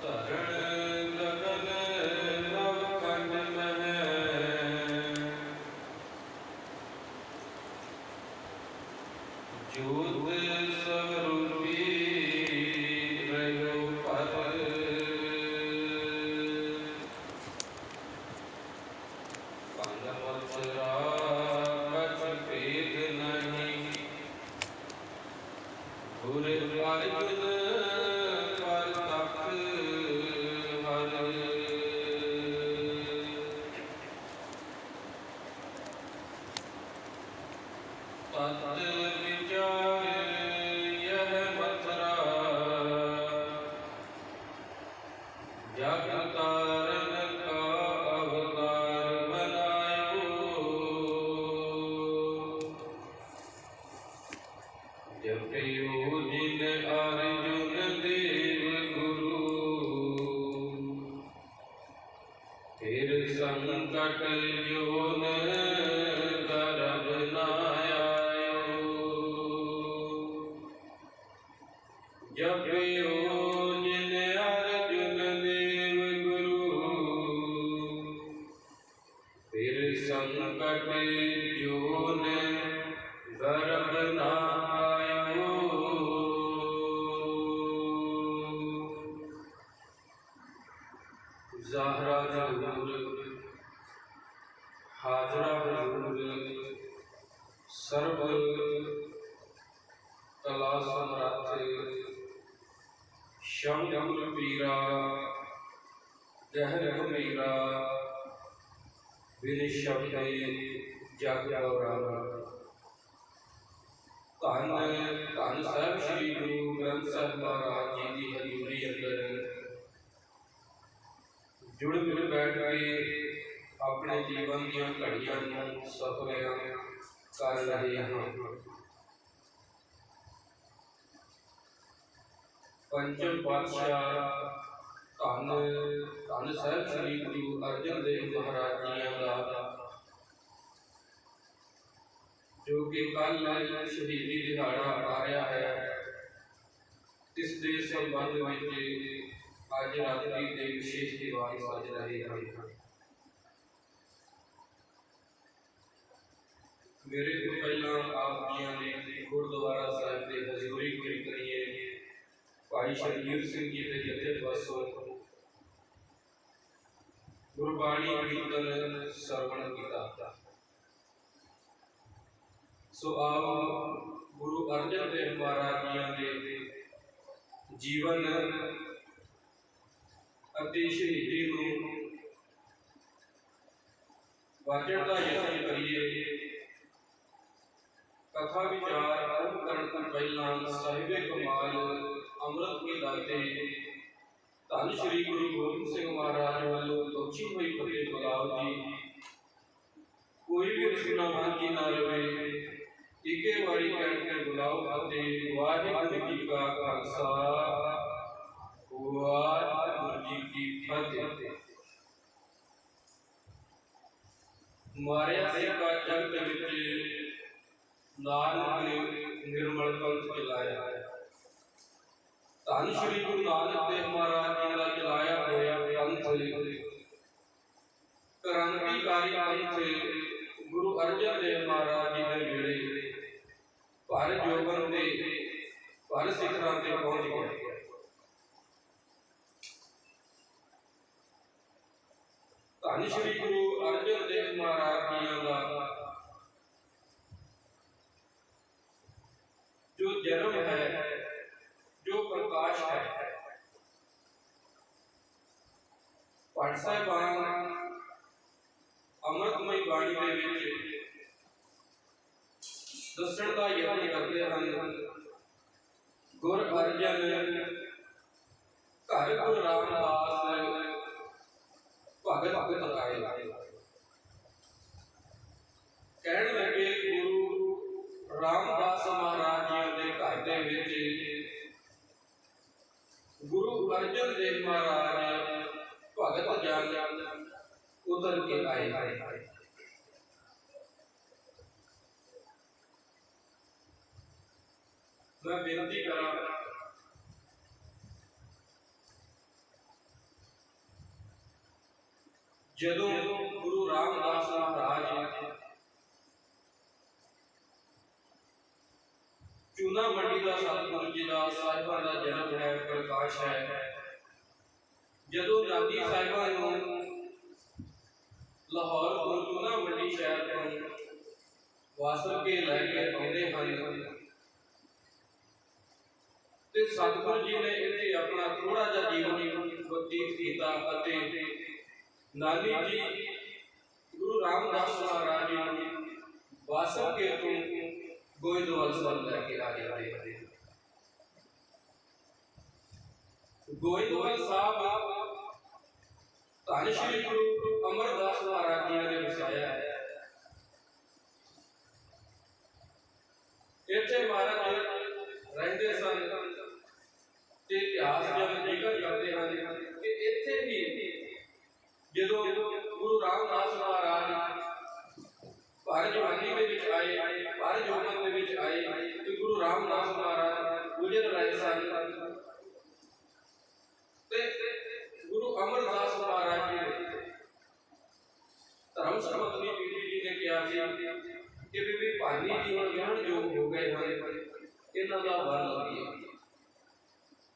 धरण गगन नवखंड मह जोत स्वरूपी रहो पर कंदमथुरा कछ भेद नहीं गुर अर्जुन पर तख हर तत विचार यह मथुरा जग तारन का अवतार बनायो जपयो जिन अर्जुन देव गुरु फिर संकट जोन गर्भ न आयो जपयो जिन अर्जुन देव गुरु फिर संकट जोन गर्भ न आयो ज़ाहरा हजूर हाजरा हजूर सर्व कला सम्राट शंकर पीरा गहर गंभीरा बिन शब्द जग गौरावा धन धन साहिब श्री गुरु ग्रंथ साहिब महाराज जी की हजूरी अंदर जुड़ मिल बैठ के अपने जीवन दी घड़ियां सफल कर रहे हैं। पंचम पातशाह धन धन साहिब श्री गुरु अर्जन देव महाराज जी का जो कि कल शहीदी दिहाड़ा आ रहा है, इसके संबंध में आज रात्रि के विशेष दीवान सज रहे हैं। मेरे को पहला आप ने गुरुद्वारा साहिब के हजूरी करिए भाई शरजीत सिंह जी के जथे बसों गुरबाणी कीर्तन श्रवण किया। सो आओ गुरु अर्जन देव महाराज जी के जीवन अति शहीदी को वाचन का यत्न करिए। कथा विचार आरंभ करने से पहला साहिबे कमाल अमृत के दाते धन श्री गुरु गोबिंद सिंह महाराज वालों दोषी हुई फतेह बुलाओ जी कोई भी सुना मन की ना रहे इके बारी कहकर बुलाओ फतेह वाहिगुरु जी का खालसा वाहिगुरु जी की फतेह। मारिया से का जगत विच नानक निर्मल पंथ चलाया धन श्री गुरु नानक देव महाराज जी का चलाया होया पंथ क्रांतिकारी पंथ गुरु अर्जन देव महाराज जी ने वेले पर जोगन के पर शिखरां ते पहुंच गया। धन श्री गुरु अर्जन देव महाराज जी का जो जन्म है जो प्रकाश है पाठ साहिबान अमृतमय बाणी के विच दसण का यत्न करते हैं। गुर अर्जन घर गुरु रामदास भगत भगत आए कहने लगे गुरु रामदास महाराज जी के घर दे विच गुरु अर्जन देव महाराज भगत जान उतर के आए। मैं बेनती करा ਜਦੋਂ ਗੁਰੂ ਰਾਮਦਾਸ ਮਹਾਰਾਜ ਚੂਨਾ ਮੰਡੀ ਦਾ ਸਤਿਗੁਰੂ ਜੀ ਦਾ ਸਾਹਿਬਾਂ ਦਾ ਜਨਮ ਹੈ, ਪ੍ਰਕਾਸ਼ ਹੈ, ਜਦੋਂ ਨਾਨੀ ਸਾਹਿਬਾਂ ਨੂੰ ਲਾਹੌਰ ਤੋਂ ਚੂਨਾ ਮੰਡੀ ਸ਼ਹਿਰ ਤੋਂ ਵਾਸਲ ਕੇ ਲੈ ਕੇ ਆਉਂਦੇ ਹਨ ਤੇ ਸਤਿਗੁਰੂ ਜੀ ਨੇ ਇੱਥੇ ਆਪਣਾ ਥੋੜਾ ਜਿਹਾ ਜੀਵਨ ਬਤੀਤ ਕੀਤਾ ਅਤੇ ਨਾਨੀ ਜੀ ਗੁਰੂ ਰਾਮਦਾਸ ਮਹਾਰਾਜ ਜੀ ਨੂੰ ਵਾਸਲ ਕੇ ਤੋਂ ਗੋਇੰਦਵਾਲ ਲੈ ਕੇ ਆ ਜਾਂਦੇ ਹਨ। ਗੋਇੰਦਵਾਲ ਸਾਹਿਬ ਧੰਨ ਸ਼੍ਰੀ ਗੁਰੂ ਅਮਰਦਾਸ ਮਹਾਰਾਜ ਜੀ ਨੇ ਵਸਾਇਆ ਹੈ। ਇੱਥੇ ਮਹਾਰਾਜ ਰਹਿੰਦੇ ਸਨ ਤੇ ਇਤਿਹਾਸ ਜਦ ਜ਼ਿਕਰ ਕਰਦੇ ਹਨ ਕਿ ਇੱਥੇ ਹੀ ਜਦੋਂ ਗੁਰੂ ਰਾਮਦਾਸ ਮਹਾਰਾਜ ਭਰ ਜਵਾਨੀ ਦੇ ਵਿੱਚ ਆਏ, ਭਰ ਜੋਬਨ ਦੇ ਵਿੱਚ ਆਏ ਤੇ ਗੁਰੂ ਰਾਮਦਾਸ ਮਹਾਰਾਜ ਗੁਜ਼ਰ ਰਹੇ ਸਨ ਤੇ ਗੁਰੂ ਅਮਰਦਾਸ ਮਹਾਰਾਜ ਜੀ ਨੇ ਧਰਮ ਸਰਬਤਨੀ ਬੀਬੀ ਜੀ ਨੇ ਕਿਹਾ ਸੀ ਕਿ ਬੀਬੀ ਭਾਨੀ ਜੀ ਹੁਣ ਵਿਆਹਣ ਯੋਗ ਹੋ ਗਏ ਹਨ, ਇਹਨਾਂ ਦਾ ਵਰ ਲਈਏ।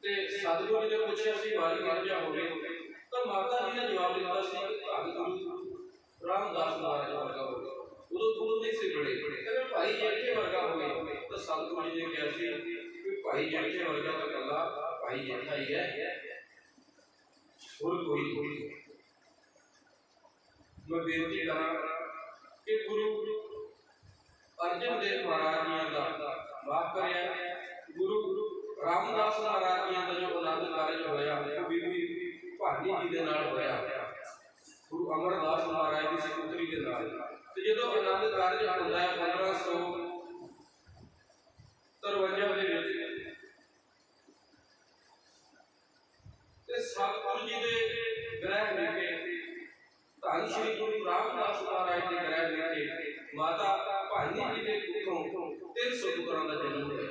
ਤੇ ਸਤਿਗੁਰੂ ਜੀ ਨੇ ਪੁੱਛਿਆ ਸੀ ਵਰ ਕਿਹੋ ਜਿਹਾ ਹੋਵੇ, ਤਾਂ ਮਾਤਾ ਜੀ ਨੇ ਜਵਾਬ ਦਿੱਤਾ ਸੀ ਕਿ ਧੰਨ ਗੁਰੂ ਰਾਮਦਾਸ ਮਹਾਰਾਜ ਵਰਗਾ ਹੋਵੇ। ਉਦੋਂ ਗੁਰੂ ਨਹੀਂ ਸੀ ਬੜੇ, ਕਹਿੰਦੇ ਭਾਈ ਜੇਠੇ ਵਰਗਾ ਹੋਵੇ, ਤਾਂ ਸਤਿਗੁਰੂ ਜੀ ਨੇ ਕਿਹਾ ਸੀ ਕਿ ਭਾਈ ਜੇਠੇ ਵਰਗਾ ਤਾਂ ਇਕੱਲਾ ਭਾਈ ਜੇਠਾ ਹੀ ਹੈ, ਹੋਰ ਕੋਈ ਨਹੀਂ। मैं बेनती करा कि गुरु अर्जन देव महाराज जी का माफ करिए, गुरु रामदास महाराज जी का जो आनंद कारज होया वो बीबी भानी जी के नाल होया, गुरु अमरदास महाराज की सपुत्री के नाल। ते जदों आनंद कारज होंदा है 1553 ਦੇ ਵਿੱਚ ਤੇ ਸਤਿਗੁਰੂ ਜੀ ਦੇ ਗ੍ਰਹਿ ਵਿਖੇ ਧੰਨ ਸ਼੍ਰੀ ਗੁਰੂ ਰਾਮਦਾਸ ਮਹਾਰਾਜ ਦੇ ਗ੍ਰਹਿ ਵਿਖੇ ਮਾਤਾ ਭਾਨੀ ਜੀ ਦੇ ਕੁੱਖੋਂ 300 ਪੁੱਤਰਾਂ ਦਾ ਜਨਮ ਹੋਇਆ।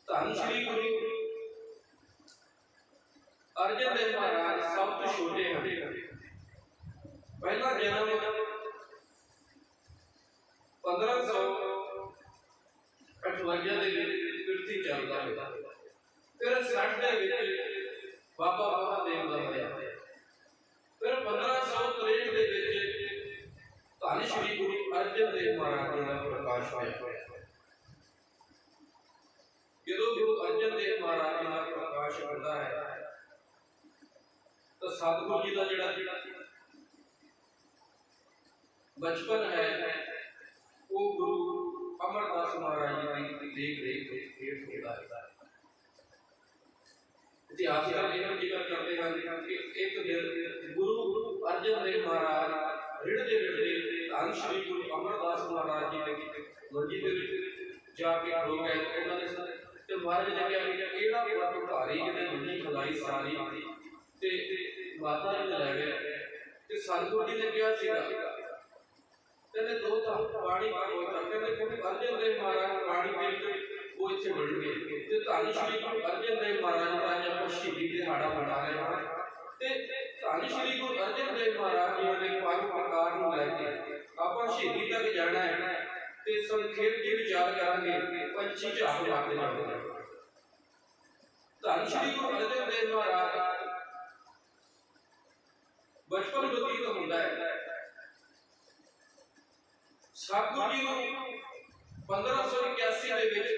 ਧੰਨ ਸ਼੍ਰੀ ਗੁਰੂ ਅਰਜਨ ਦੇਵ ਮਹਾਰਾਜ ਸਭ ਤੋਂ ਛੋਟੇ ਹਨ। ਪਹਿਲਾ ਜਨਮ 1558 ਦੇ ਵਿੱਚ ਪਿਰਥੀ ਚੱਲਦਾ ਹੋਇਆ, ਫਿਰ 60 ਦੇ ਵਿੱਚ ਬਾਬਾ ਮਹਾਦੇਵ ਦਾ ਹੋਇਆ, ਫਿਰ 1563 ਦੇ ਵਿੱਚ ਧੰਨ ਸ਼੍ਰੀ ਗੁਰੂ ਅਰਜਨ ਦੇਵ ਮਹਾਰਾਜ ਜੀ ਦਾ ਪ੍ਰਕਾਸ਼ ਹੋਇਆ। ਜਦੋਂ ਗੁਰੂ ਅਰਜਨ ਦੇਵ ਮਹਾਰਾਜ ਜੀ ਦਾ ਪ੍ਰਕਾਸ਼ ਹੁੰਦਾ ਹੈ ਤਾਂ ਸਤਿਗੁਰੂ ਜੀ ਦਾ ਜਿਹੜਾ ਬਚਪਨ ਹੈ ਉਹ ਗੁਰੂ ਅਮਰਦਾਸ ਮਹਾਰਾਜ ਜੀ ਦੀ ਦੇਖ ਰੇਖ ਹੇਠ ਹੁੰਦਾ ਹੈ। ਇਤਿਹਾਸਕਾਰ ਇਹਨਾਂ ਜ਼ਿਕਰ ਕਰਦੇ ਹਨ ਕਿ ਇੱਕ ਦਿਨ ਗੁਰੂ ਅਰਜਨ ਦੇਵ ਮਹਾਰਾਜ ਰਿੜਦੇ ਧੰਨ ਸ਼੍ਰੀ ਗੁਰੂ ਅਮਰਦਾਸ ਮਹਾਰਾਜ ਜੀ ਦੇ ਮੰਜੀ ਦੇ ਵਿੱਚ ਜਾ ਕੇ ਖਲੋ ਗਏ। ਉਹਨਾਂ ਨੇ ਤੇ ਮਹਾਰਾਜ ਨੇ ਕਿਹਾ ਕਿਹੜਾ ਪੁੱਤ ਭਾਰੀ ਜਿਹਨੇ ਮੰਜੀ ਖਲਾਈ ਸਾਰੀ, ਤੇ ਮਾਤਾ ਜੀ ਨੇ ਲੈ ਗਏ ਤੇ ਸਤਿਗੁਰੂ ਜੀ ਨੇ ਕਿਹਾ ਸੀਗਾ ਕਹਿੰਦੇ ਦੋ ਤਾਂ ਪਾਣੀ ਦਾ ਕੋਈ ਤਾਂ ਕਹਿੰਦੇ ਗੁਰੂ ਅਰਜਨ ਦੇਵ ਮਹਾਰਾਜ ਪਾਣੀ ਦੇ ਕੇ ਉਹ ਇੱਥੇ ਵੜ ਗਏ ਤੇ ਧੰਨ ਸ਼੍ਰੀ ਗੁਰੂ ਅਰਜਨ ਦੇਵ ਮਹਾਰਾਜ ਦਾ ਅੱਜ ਆਪਾਂ ਸ਼ਹੀਦੀ ਦਿਹਾੜਾ ਮਨਾ ਰਹੇ ਹਾਂ ਤੇ ਧੰਨ ਸ਼੍ਰੀ ਗੁਰੂ ਅਰਜਨ ਦੇਵ ਮਹਾਰਾਜ ਜੀ ਦੇ ਪੰਜ ਪ੍ਰਕਾਰ ਨੂੰ ਲੈ ਕੇ ਆਪਾਂ ਸ਼ਹੀਦੀ ਤੱਕ ਜਾਣਾ ਹੈ ਤੇ ਸੰਖੇਪ ਜੀ ਵਿਚਾਰ ਕਰਾਂਗੇ। ਪੰਛੀ ਝਾਕ ਮਾਰਦੇ ਜਾਂਦੇ ਨੇ। ਧੰਨ ਸ਼੍ਰੀ ਗੁਰੂ ਅਰਜਨ ਦੇਵ ਮਹਾਰਾਜ ਬਚਪਨ ਬਤੀਤ ਹੁੰਦਾ ਹੈ। ਸਤਿਗੁਰੂ ਜੀ ਨੂੰ 1581 ਦੇ ਵਿੱਚ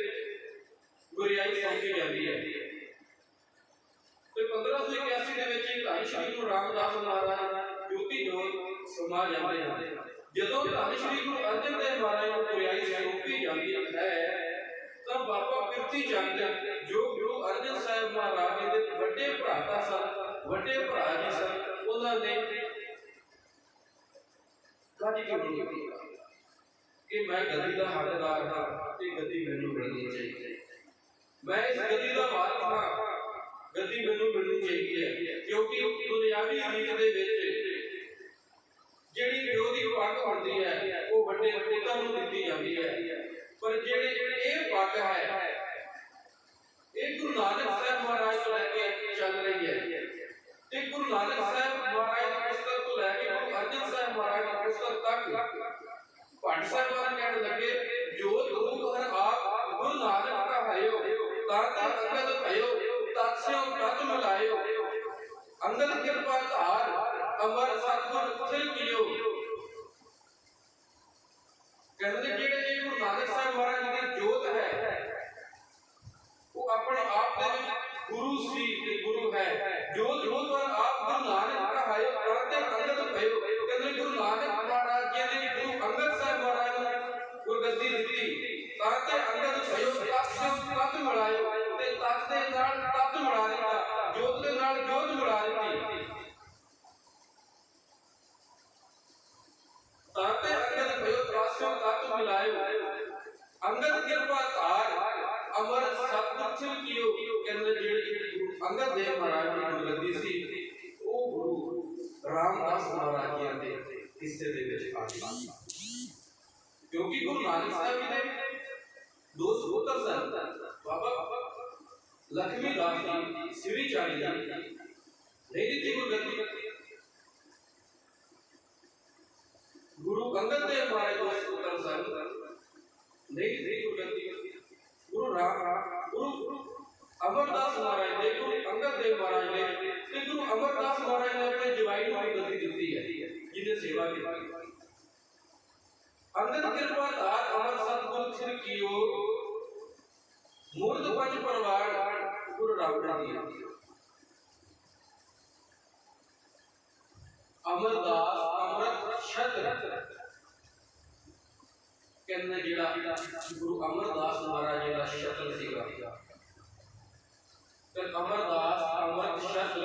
ਗੁਰਿਆਈ ਸੌਂਪੀ ਜਾਂਦੀ ਹੈ ਤੇ 1581 ਦੇ ਵਿੱਚ ਧੰਨ ਸ਼੍ਰੀ ਗੁਰੂ ਰਾਮਦਾਸ ਮਹਾਰਾਜ ਜੋਤੀ ਜੋਤ ਸਮਾ ਜਾਂਦੇ ਹਨ। ਜਦੋਂ ਧੰਨ ਸ਼੍ਰੀ ਗੁਰੂ ਅਰਜਨ ਦੇਵ ਮਹਾਰਾਜ ਨੂੰ ਗੁਰਿਆਈ ਸੌਂਪੀ ਜਾਂਦੀ ਹੈ ਤਾਂ ਬਾਬਾ ਪਿਰਥੀ ਚੰਦ ਜੋ ਗੁਰੂ ਅਰਜਨ ਸਾਹਿਬ ਮਹਾਰਾਜ ਦੇ ਵੱਡੇ ਭਰਾਤਾ ਸਨ, ਵੱਡੇ ਭਰਾ ਜੀ ਸਨ, ਉਹਨਾਂ ਨੇ ਕਾਜੀ ਕੀਤੀ ਕਿ ਮੈਂ ਗੱਦੀ ਦਾ ਹੱਕਦਾਰ ਹਾਂ ਤੇ ਗੱਦੀ ਮੈਨੂੰ ਮਿਲਣੀ ਚਾਹੀਦੀ ਹੈ, ਮੈਂ ਇਸ ਗੱਦੀ ਦਾ ਵਾਰਿਸ ਹਾਂ, ਗੱਦੀ ਮੈਨੂੰ ਮਿਲਣੀ ਚਾਹੀਦੀ ਹੈ। ਕਿਉਂਕਿ ਦੁਨਿਆਵੀ ਰੀਤ ਦੇ ਵਿੱਚ ਜਿਹੜੀ ਪਿਓ ਦੀ ਪੱਗ ਹੁੰਦੀ ਹੈ ਉਹ ਵੱਡੇ ਪੁੱਤਾਂ ਨੂੰ ਦਿੱਤੀ ਜਾਂਦੀ ਹੈ, ਪਰ ਜਿਹੜੇ ਇਹ ਪੱਗ ਹੈ ਇਹ ਗੁਰੂ ਨਾਨਕ ਸਾਹਿਬ ਮਹਾਰਾਜ ਤੋਂ ਲੈ ਕੇ ਚੱਲ ਰਹੀ ਹੈ ਤੇ ਗੁਰੂ ਨਾਨਕ ਸਾਹਿਬ ਮਹਾਰਾਜ ਦੀ ਪੁਸਤਕ ਤੋਂ ਲੈ ਕੇ ਗੁਰੂ साहिबान कहने लगे, जो गुरु हर आप गुरु नानक कहायो, ताते अंगद भयो, तात्स्यों तत् मिलायो, अंगद कृपा धार, अमर सतगुर थिल कियो। कहते जेड़े ये गुरु नानक साहब महाराज जी की जोत है, वो अपने आप दे गुरु सी ते गुरु है। जोत जोत वाल आप गुरु नानक कहायो, ताते अंगद भयो। कहते गुरु नानक महाराज जी ने गुरु अंगद साहब महाराज ने गुरगद्दी दी, ताते अंगद भयो, तात्स्यों तत् मिलायो, ते तत् दे नाल तत् मिला दिता, जोत दे नाल जोत मिला दी। ताते अंगद भयो, तात्स्यों तत् मिलायो, अंगद कृपा धार, अमर सतगुर थिल कियो। कहते जेड़े अंगद देव महाराज की गुरगद्दी सी, वो गुरु रामदास महाराज जी दे हिस्से दे विच आ गई। क्योंकि गुरु नानक साहब जी दे दो सपुत्र सन, बाबा लक्ष्मी दास जी सिवी चाली नहीं दी गुरगद्दी। गुरु अंगद देव महाराज दो सपुत्र सन, नहीं दी गुरगद्दी। गुरु अमरदास महाराज ने, गुरु अंगद देव महाराज ने ते गुरु अमरदास महाराज ने अपने जवाई को गद्दी दी है, जिन्हें सेवा की। अंगद कृपा धार, अमर सतगुर थिल कियो, मूर्त पंच परवार गुरु रामदास जी। अमरदास अमृत छत्र कहने जेड़ा गुरु अमरदास महाराज जी का छत्र सीगा। अमरदास अमृत छत्र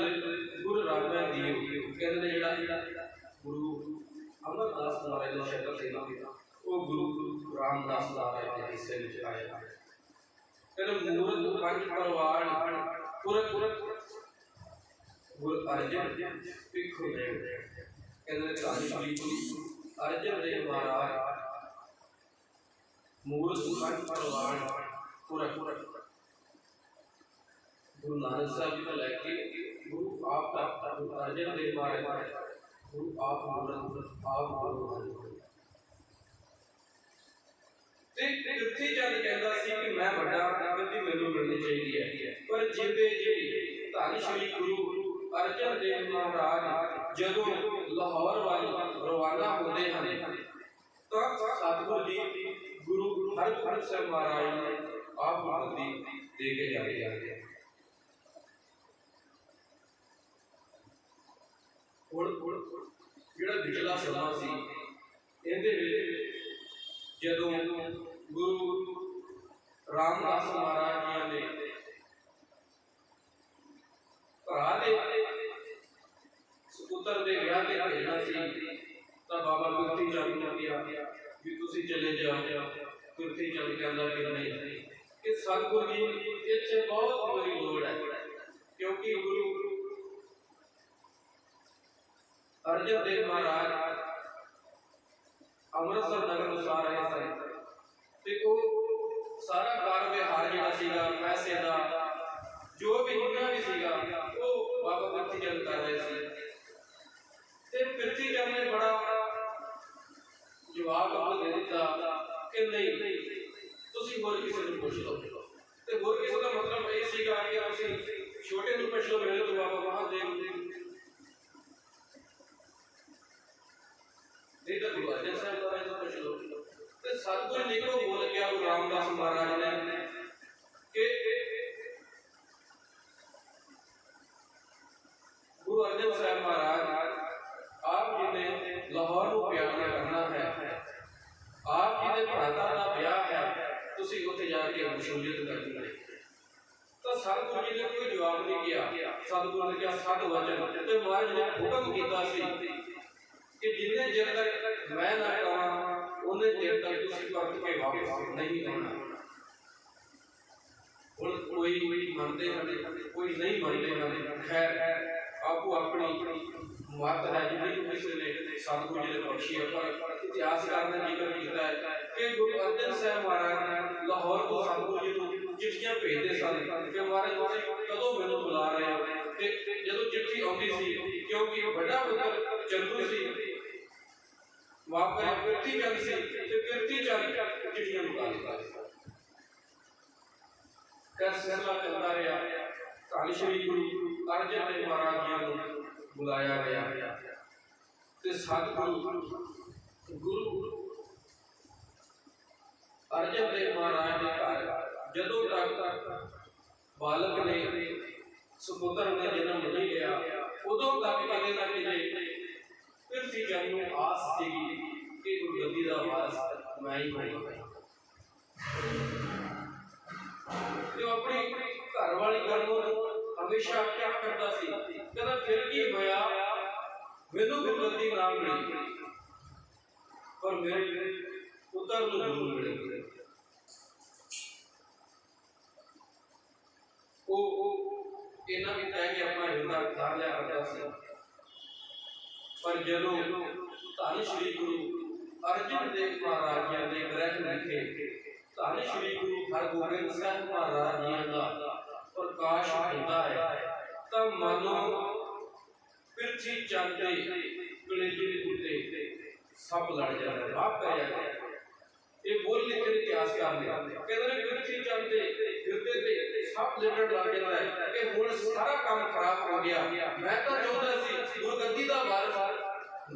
गुरु रामदास जी कहने जेड़ा गुरु अमरदास महाराज का छत्र सीगा, वो गुरु रामदास महाराज के हिस्से में आया। कहने मूर्त पंच परवार गुरु अर्जन भिखु देव। कहने धन श्री अर्जन देव महाराज मूर्त पंच परवार गुरु नानक साहब जी को लेके गुरु आप अर्जन देव महाराज, गुरु आप मूर्त आप गुरु किथे चंद कहता सी कि मैं बड़ा गद्दी मैनू मिलनी चाहिए है। पर जिंदे जी धन श्री गुरु अर्जन देव महाराज जदों लाहौर वाली रवाना होते हैं, तो सतगुरु जी गुरु हरगोबिंद साहब महाराज ने आप गद्दी दे के जाते हैं। ਜਿਹੜਾ ਪਿਛਲਾ ਸਮਾਂ ਸੀ, ਇਹਦੇ ਵਿੱਚ ਜਦੋਂ ਗੁਰੂ ਰਾਮਦਾਸ ਮਹਾਰਾਜ ਜੀ ਨੇ ਭਰਾ ਦੇ ਸਪੁੱਤਰ ਦੇ ਵਿਆਹ ਤੇ ਭੇਜਣਾ ਸੀ, ਤਾਂ ਬਾਬਾ ਗੁਰਤੀ ਚੰਦ ਨੂੰ ਕਿਹਾ ਵੀ ਤੁਸੀਂ ਚਲੇ ਜਾਓ। ਗੁਰਤੀ ਚੰਦ ਕਹਿੰਦਾ ਕਿ ਨਹੀਂ, ਕਿ ਸਤਿਗੁਰੂ ਜੀ ਇੱਥੇ ਬਹੁਤ ਬੜੀ ਲੋੜ ਹੈ, ਕਿਉਂਕਿ ਗੁਰੂ अर्जन देव महाराज अमृतसर नगर में आ रहे थे, ते वो सारा कार व्यवहार जिहड़ा सीगा पैसे दा जो भी जिन्ना भी सीगा वो बाबा पृथ्वी चंद कर रहे थे। ते पृथ्वी चंद ने बड़ा जवाब दे दिता कि नहीं, तुसीं होर किसी नूं पुछ लो। ते होर किसी का मतलब ये सीगा कि तुसीं छोटे नूं पुछ लो, मेरे तो बाबा महादेव नहीं तो गुरु अर्जन साहब महाराज को पूछ लो। तो सतगुरु निकलो बोल गया गुरु रामदास महाराज ने कि गुरु अर्जन साहब महाराज आप जी ने लाहौर को प्यार करना है, आप जी ने भराता का ब्याह है, तुसीं उत्थे जाके मशहूरियत करनी है। तो सतगुरु जी ने कोई जवाब नहीं किया। सतगुरु ने कहा सत वचन, तो महाराज ने हुक्म किया कि जिन्ने चिर तक मैं ना कहा उन्ने चिर तक तुसीं परत के वापस नहीं आना। हुण कोई मनते हैं कोई नहीं मनते हैं, खैर आपको अपनी मत है जिन्हें किसी ने सतगुरु जी ने बख्शी है। पर इतिहासकार ने जिक्र किया है कि गुरु अर्जन साहब महाराज ने लाहौर को सतगुरु जी को चिट्ठियां भेजते सन कि महाराज तुसीं कदों मैनूं बुला रहे हो। ते जदों चिट्ठी आउंदी सी, क्योंकि बड़ा पुत्र चंदू सी माफ करें कीर्ति चंद से कीर्ति चंद चिट्ठियां निकालता सिलसिला चलता रहा। धन श्री गुरु अर्जन देव महाराज जी को बुलाया गया ते सतगुरु गुरु अर्जन देव महाराज के घर जदों तक बालक ने सुपुत्र ने जन्म नहीं लिया उदों तक किते ना किते कीर्ति चंद नूं आस सी कि गुरगद्दी का वारस मैं ही होवांगा। जो अपनी घरवाली गल हमेशा क्या करता सी कहता फिर की होया मैनू गुरगद्दी ना मिली पर मेरे पुत्र नूं जरूर मिलेगी। इन्ना भी कह के अपना हिरदा उतार लिया करता सी पर जदों धन श्री गुरु अर्जन देव महाराज जी ने ग्रंथ लिखे धन श्री गुरु हरगोबिंद साहिब महाराज जी का प्रकाश होता है तब मानो पृथ्वी चंद के कलेजे के उत्ते सब लड़ जाता है। माफ करिएगा ये बोल लिखे इतिहासकार ने कहते हैं पृथ्वी चंद के हिरदे ते सब लड़न लग जाता है कि हुण सारा काम खराब हो गया। मैं तो चाहता सी गुरगद्दी दा वारिस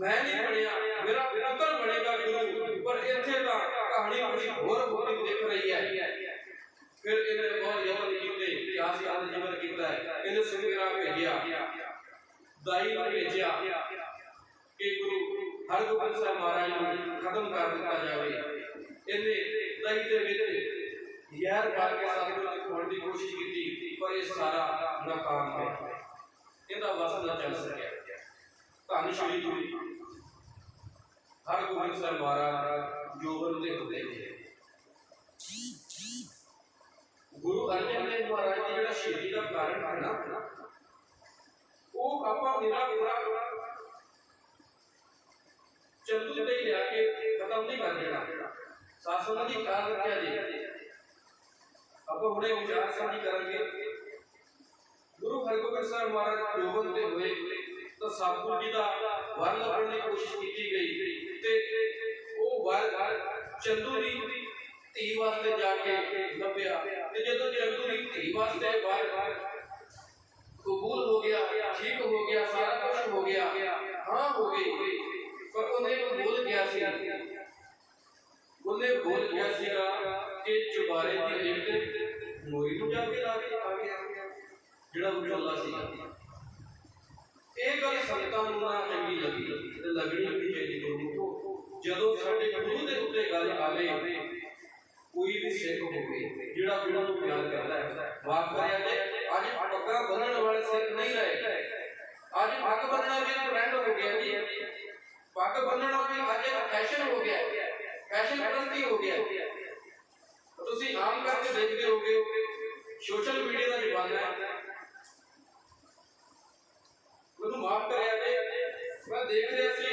मैं नहीं बनया मेरा पुत्र बनेगा गुरु पर इत्थे तां कहानी कुछ होर होती दिख रही है। फिर इन्हें बहुत यमन कीते इतिहासकार ने यमन कीता है इन्हें सुमेरा भेजिया दाई ने भेजिया कि गुरु हरगोबिंद साहिब महाराज को खत्म कर दिया जाए। इन्हें दही दे विच जहर पा के सतगुरु की खोलने की कोशिश की पर ये सारा नाकाम है। इहदा वस ना चल सकिया। धन श्री गुरु हरगोबिंद साहिब महाराज जोबन दे होते थे। गुरु अर्जन देव महाराज जी जिहड़ा शहीदी का कारण है ना वो आपा मेरा पूरा चंदू ते लिया के खत्म नहीं कर देना। शासन की ख्याल रखा जी आप हुणे विचार साझी करेंगे। गुरु हरगोबिंद साहिब महाराज जोबन ते हुए तो सतगुरु जी का वर लभण की कोशिश की गई ते वो वर चंदू की धी वास्ते जाके लभ्या ते जदों चंदू की धी वास्ते वर कबूल हो गया ठीक हो गया सारा कुछ हो गया हाँ हो गई पर उन्हें बोल गया उन्हें बोल गया सीगा कि चुबारे की एक मोरी नूं जाके ला के आ गया जिहड़ा विचोला सीगा। ਇਹ ਗੱਲ ਸੰਗਤਾਂ ਨੂੰ ਨਾ ਚੰਗੀ ਲੱਗੀ ਤੇ ਲੱਗਣੀ ਨਹੀਂ ਚਾਹੀਦੀ ਗੁਰੂ ਜਦੋਂ ਸਾਡੇ ਗੁਰੂ ਦੇ ਉੱਤੇ ਗੱਲ ਆਵੇ ਕੋਈ ਵੀ ਸਿੱਖ ਹੋਵੇ ਜਿਹੜਾ ਗੁਰੂ ਨੂੰ ਪਿਆਰ ਕਰਦਾ ਹੈ ਮਾਫ ਕਰਿਆ ਜੇ ਅੱਜ ਪੱਗਾਂ ਬੰਨਣ ਵਾਲੇ ਸਿੱਖ ਨਹੀਂ ਰਹੇ ਅੱਜ ਪੱਗ ਬੰਨਣਾ ਵੀ ਟ੍ਰੈਂਡ ਹੋ ਗਿਆ ਜੀ ਪੱਗ ਬੰਨਣਾ ਵੀ ਅੱਜ ਇੱਕ ਫੈਸ਼ਨ ਹੋ ਗਿਆ फैशन प्रति हो गया। ਤੁਸੀਂ ਆਮ ਕਰਕੇ ਦੇਖਦੇ ਹੋਗੇ ਸੋਸ਼ਲ ਮੀਡੀਆ ਦਾ ਜ਼ਮਾਨਾ ਹੈ। ਮੈਨੂੰ ਮਾਫ ਕਰਿਆ ਜੇ ਮੈਂ ਦੇਖ ਰਿਹਾ ਸੀ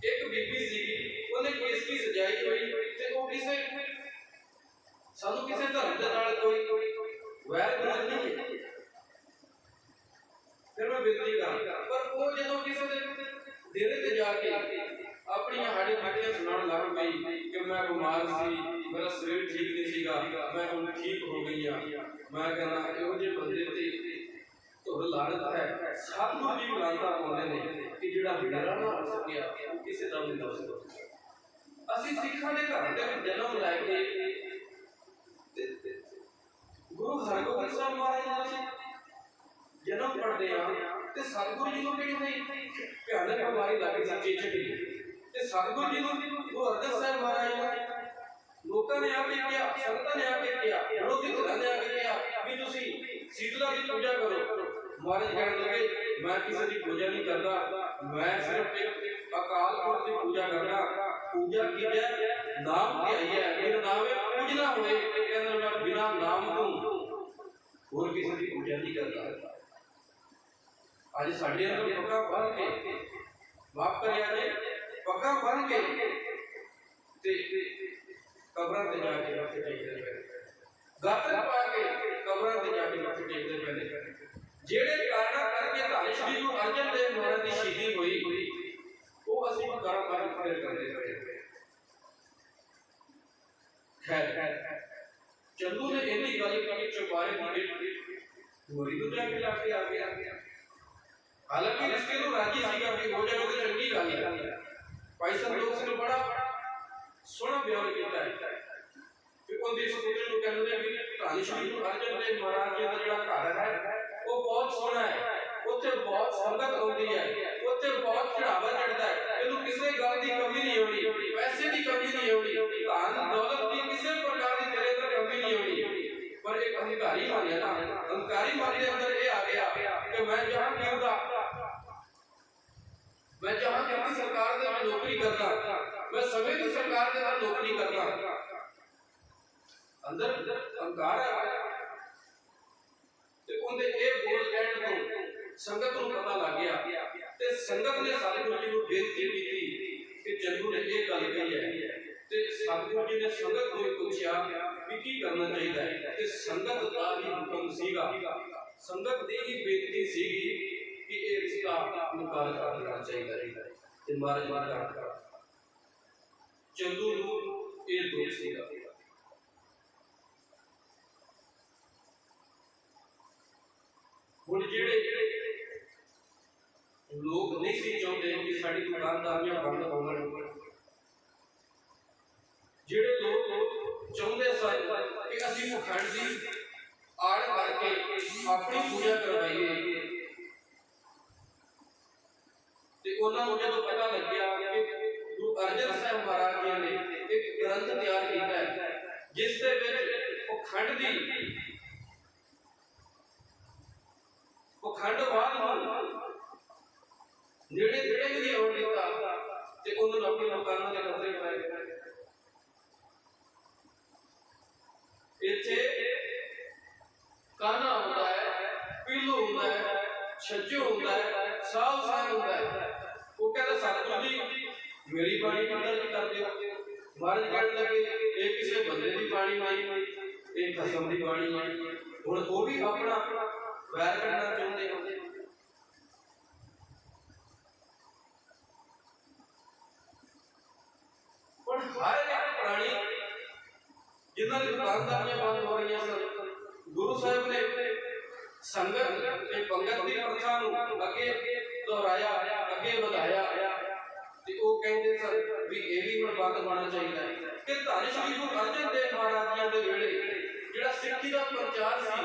ਇੱਕ ਬੀਬੀ ਸੀ ਉਹਨੇ ਕੇਸਕੀ ਸਜਾਈ ਹੋਈ ਤੇ ਉਹ ਕਿਸੇ ਸਾਨੂੰ ਕਿਸੇ ਧਰਮ ਦੇ ਨਾਲ ਕੋਈ ਵੈਰ ਵਿਰੋਧ ਨਹੀਂ ਹੈ। ਫਿਰ ਮੈਂ ਬੇਨਤੀ ਕਰਾਂ ਪਰ ਉਹ ਜਦੋਂ ਕਿਸੇ ਦੇ ਡੇਰੇ ਤੇ ਜਾ ਕੇ अपनी हाड़ी पीटियां सुनाने लग गई कि मैं बीमार सी मेरा शरीर ठीक नहीं सीगा मैं हुण ठीक हो गई हां। मैं कहना इहो जे बंदे ते धुर लानत है। सतगुरु जी बुलांदा पाउंदे ने कि जिहड़ा मेरा ना हो सकिया वो किसी दा नहीं हो सकदा। ਅਸੀਂ ਸਿੱਖਾਂ ਦੇ ਘਰ ਦੇ ਜਨਮ ਲੈ ਕੇ ਗੁਰੂ ਹਰਗੋਬਿੰਦ ਸਾਹਿਬ ਮਹਾਰਾਜ ਜੀ ਜਨਮ ਪੜਦੇ ਆ ਤੇ ਸਤਗੁਰੂ ਜੀ ਨੂੰ ਕਿਹੜੀ ਹੋਈ ਭਿਆਨਕ ਬਿਮਾਰੀ ਲੱਗ ਗਈ ਚੇਚਕ ਦੀ ਤੇ ਸਤਗੁਰੂ ਜੀ ਨੂੰ ਗੁਰੂ ਅਰਜਨ ਸਾਹਿਬ ਮਹਾਰਾਜ ਨੇ ਲੋਕਾਂ ਨੇ ਆ ਕੇ ਕਿਹਾ ਸੰਗਤਾਂ ਨੇ ਆ ਕੇ ਕਿਹਾ ਵਿਰੋਧੀ ਧਿਰਾਂ ਨੇ ਆ ਕੇ ਕਿਹਾ ਵੀ ਤੁਸੀਂ ਸੀਤਲਾ ਦੀ ਪੂਜਾ ਕਰੋ। ਮਹਾਰਾਜ ਕਹਿਣ ਲੱਗੇ ਮੈਂ ਕਿਸੇ ਦੀ ਪੂਜਾ ਨਹੀਂ ਕਰਦਾ ਮੈਂ ਸਿਰਫ ਇੱਕ ਅਕਾਲ ਪੁਰਖ ਦੀ ਪੂਜਾ ਕਰਦਾ। ਪੂਜਾ ਕੀ ਹੈ ਨਾਮ ਧਿਆਈ ਹੈ ਮੇਰਾ ਨਾਮ ਹੈ ਪੂਜਨਾ ਹੋਏ ਕਹਿੰਦਾ ਮੈਂ ਬਿਨਾਂ ਨਾਮ ਤੋਂ ਹੋਰ ਕਿਸੇ ਦੀ ਪੂਜਾ ਨਹੀਂ ਕਰਦਾ। ਅੱਜ ਸਾਡੇ ਅੰਦਰ ਪੱਕਾ ਬੰਨ ਕੇ ਮਾਫ ਕਰਿਆ ਜੇ पक्का बन के कब्रां ते जाके मत्थे टेकदे पए गातर पा के कब्रां ते जाके मत्थे टेकदे पए जेड़े कारण करके धन श्री गुरु अर्जन देव महाराज की शहीदी हुई वो असीं करम कर गुब्बारे की गोरी तो जाके लाके आ गया। हालांकि रिश्ते तो राजी सीगा कि हो जाए तो चंगी गल है। भाई संतोख ने बड़ा सोहना बयान किया है कि उनके सपूत को कहते भी धन श्री गुरु अर्जन देव महाराज जी का जिहड़ा घर है वो बहुत सोहना है, उत्थे बहुत संगत आउंदी है, उत्थे बहुत चढ़ावा चढ़दा है, इहनूं किसी गल दी कमी नहीं होनी, पैसे की कमी नहीं होनी, धन दौलत की किसी प्रकार की तेरे अंदर कमी नहीं होनी। पर एक अहंकारी मन है ना, अहंकारी मन के अंदर ये आ गया कि मैं जहां क्यों मैं जहां किसी सरकार दे में नौकरी करदा, मैं समय की सरकार के अंदर नौकरी करदा, अंदर अहंकार है। ते उनके ये बोल कहने तो संगत को पता लग गया ते संगत ने सतगुरु जी को बेनती की कि चंदू ने ये गल कही है ते सतगुरु जी ने संगत को पूछा कि की करना चाहिए ते संगत का ही हुक्म सीगा, संगत दी ही बेनती सीगी कि ये रिश्ता मुकाल कर देना चाहिए ते महाराज ने चंदू को ये दुख सीगा। हुण जिहड़े लोग नहीं सी चाहते कि साडी दुकानदारियां बंद होवन, जिहड़े लोग चाहते सन कि असीं पखंड दी आड़ करके अपनी पूजा करवाइए ते उन्हां नूं जदों पता लग्या कि गुरु अर्जन साहिब महाराज जी ने एक ग्रंथ तैयार कीता है जिस दे विच पखंड दी पखंडवाद नेड़े नेड़े भी नहीं आउण दिता ते उन्होंने अपनी दुकानों के खतरे पाए। इत्थे काना होता है, पीलू होता है, छज्जू होता है, साल साल होता है। वो कहता सतगुरु जी मेरी बाणी की दर्ज कर दियो। महाराज कहने लगे ये किसी बंदे की बाणी नहीं, ये खसम की बाणी है। हुण वो भी अपना वैर करना चाहते हैं। पर हर एक प्राणी जिन्हां दी दुकानदारियां बंद हो रही सन, गुरु साहिब ने संगत ते पंगत की प्रथा नूं अगे दोहराया, अगे बढ़ाया ते वो कहते सन भी ये भी हुण बंद होना चाहिए कि धन श्री गुरु अर्जन देव महाराज जी दे वेले जिहड़ा सिੱਖੀ ਦਾ प्रचार सी,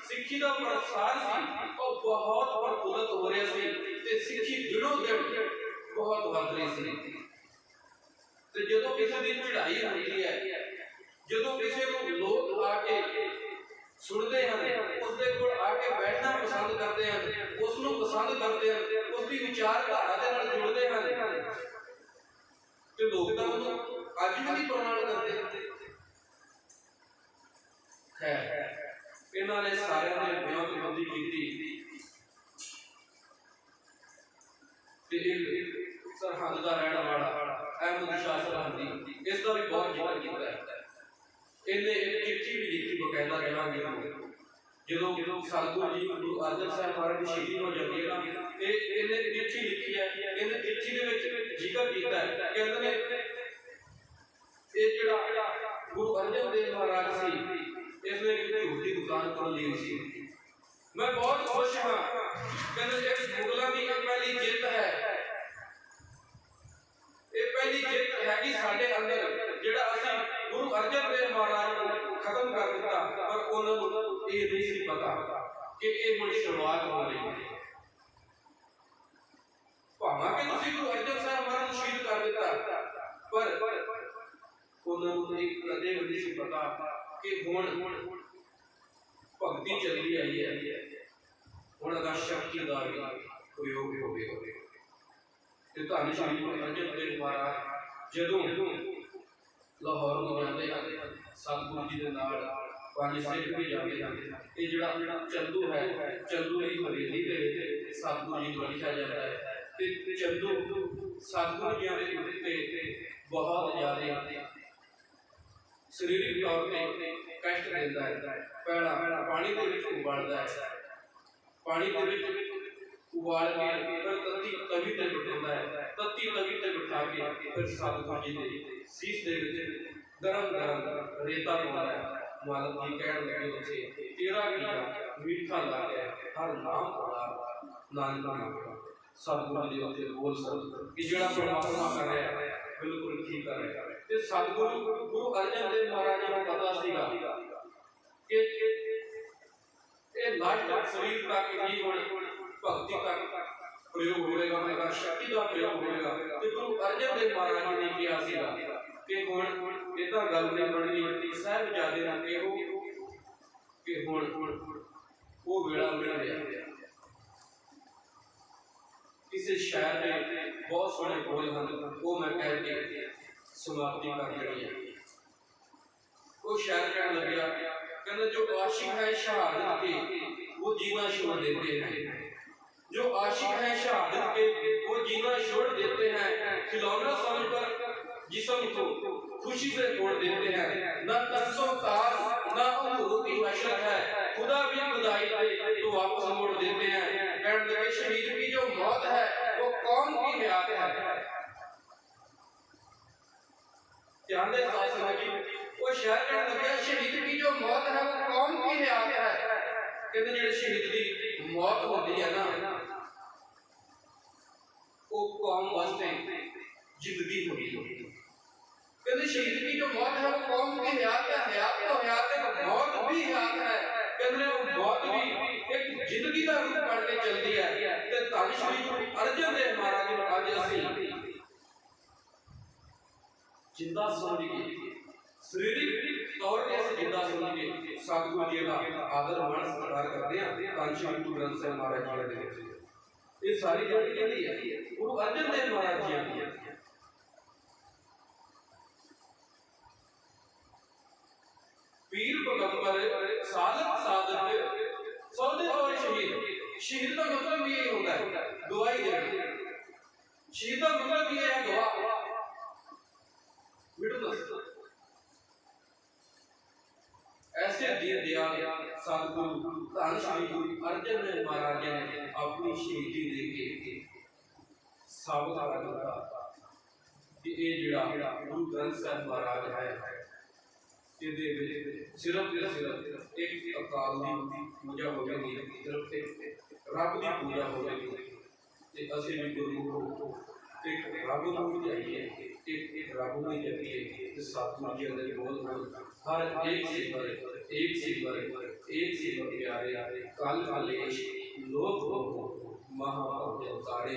सिੱਖੀ ਦਾ प्रसार सी, ਉਹ बहुत प्रफुल्लित हो रहा सी ते सिੱਖੀ दिनों दिन बहुत वध रही सी। ते जदों किसी की चढ़ाई होती है, जदों किसी को लोग आके सुनते हैं, उसके कोल आके बैठना पसंद करते हैं, उसनों पसंद करते हैं, उसकी विचारधारा के नाल जुड़ते हैं ते लोग तां उहनूं अज भी नहीं प्रमाण करते। खैर इन्हां ने सारिਆਂ ने ब्यानबंदी की सरहद का रहने वाला अहमद शाह सरहदी इसका भी बहुत जिक्र किया है। इन्हें एक चिट्ठी भी लिखी बकायदा जहांगीर को जो सतगुरु जी गुरु अर्जन साहिब महाराज की शहीदी हो जाती है ना, इन्हें चिट्ठी लिखी है। इन्हें चिट्ठी दे विच जिक्र किया है कि इन्होंने ये जिहड़ा गुरु अर्जन देव महाराज सी इसने एक झूठी दुकान खोल ली सी। मैं बहुत खुश हाँ कहते एक मुगलों की पहली जित है, ये पहली जित हैगी साडे अंदर जिहड़ा असीं गुरु अर्जन देव महाराज को खत्म कर दिता, पर उन्होंने ये नहीं सी पता कि ये हुण शुरुआत हो रही है। भावां कि तुसीं गुरु अर्जन साहिब महाराज को शहीद कर दिता, पर उन्होंने कदे भी नहीं पता कि हुण भगती चली आई है, हुण अगर शक्ति का भी प्रयोग होवेगा। ते धन श्री गुरु अर्जन देव महाराज जदों लाहौर नूं जांदे हन, सतगुरु जी दे नाल पंज सिख भी जांदे हन। ये जिहड़ा चंदू है, चंदू की हवेली दे विच सतगुरु जी को लिखा जाता है ते चंदू सतगुरु जी दे उत्ते बहुत ज़्यादा शरीरिक तौर पर कष्ट देता है। पहला पानी के विच उबालता है, पानी के विच उबाल के फिर तत्ती तवी ते बिठाता है, तत्ती तवी ते बिठा के फिर सतगुरु जी दे सीस दे विच गरम गरम रेता पाउंदा है। मालक जी कहण लगे उत्थे तेरा किया मीठा लागे हर नाम पड़ा नानक नाम सतगुरु जी उत्ते बोल सकते कि जेड़ा परमात्मा कर रहा है बिल्कुल ठीक कर रहा है ते सतगुरु गुरु अर्जन देव महाराज जी को पता सीगा कि ये लास्ट शरीर तक ही हुण भक्ति का प्रयोग होएगा मेरा शक्ति का प्रयोग होएगा ते गुरु अर्जन देव महाराज जी ने किया सीगा कि हुण ये तां गल नहीं बननी साहिबजादे ने कहो कि हुण वो वेला मिल गया किसी शहर में बहुत सोहने बोल हैं वो मैं कह के समाप्ति कर देनी है वो शहर कहने लग गया कहना जो आशिक है शहादत के वो जीना छोड़ देते हैं जो आशिक है शहादत के वो जीना छोड़ देते हैं खिलौना समझकर जिस्म को खुशी से तोड़ देते हैं न तरसों तार न अंगूरों की हशरत है खुदा भी खुदाई दे तो वापस मोड़ देते हैं कहने लगे शहीद की जो मौत है वो कौम की हयात है ध्यान दे साथ जी वो शहर कहने लगे शहीद की जो मौत है वो कौम की हयात है कहते जेड़े शहीद की मौत होती है ना वो कौम वास्ते जिंदगी होती है कहते शहीद की जो मौत है वो कौम की हयात है हयात तो हयात है मौत भी हयात है कहते वो मौत भी एक जिंदगी का रूप बन के चलती है ते धन श्री अर्जन देव महाराज ने आज असी जिंदा समझ के शारीरिक तौर पे अस जिंदा समझ के सतगुरु जी का आदर मान सत्कार करते हैं धन श्री गुरु ग्रंथ साहिब महाराज जी के ये सारी जड़ी कहती है गुरु अर्जन देव महाराज जी की पीर पैगंबर सालक साधक सौदे और शहीद शहीद का मतलब ये होता है गवाही देना शहीद का मतलब ये है गवाह ऐसे दीन दयाल सतगुरु धन श्री गुरु अर्जन देव महाराज ने अपनी शहीदी देके साबित कर दिया कि ये जिहड़ा गुरु ग्रंथ साहिब महाराज है सिर्फ एक अकाल की पूजा होगी सिर्फ एक रब की पूजा होगी असि भी गुरु एक रब को जाइए एक रब को जपिए सतगुरु जी अंदर बोल हर एक सेवर प्यारे कल कलेश लोभ महाभाग्य उतारे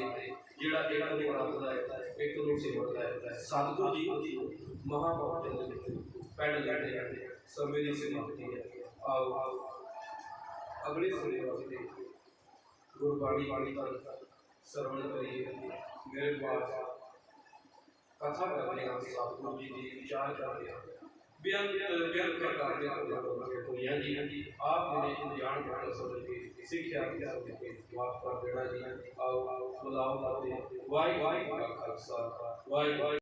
जेड़ा एक को रखता है एक को सेवता है सतगुरु जी महाभाग्य पैड लैंडे समय की समाप्ति है आओ अगले समय वास्ते गुरबाणी का श्रवण करिए मेरे पास कथा करने का सतगुरु जी की विचार करते हैं बेअंत प्रकार के दुनिया जी आपने जान कर समझ के शिक्षा समझ के माफ कर देना जी आओ बुलाओ करते वाई वाई का खालसा वाई वाई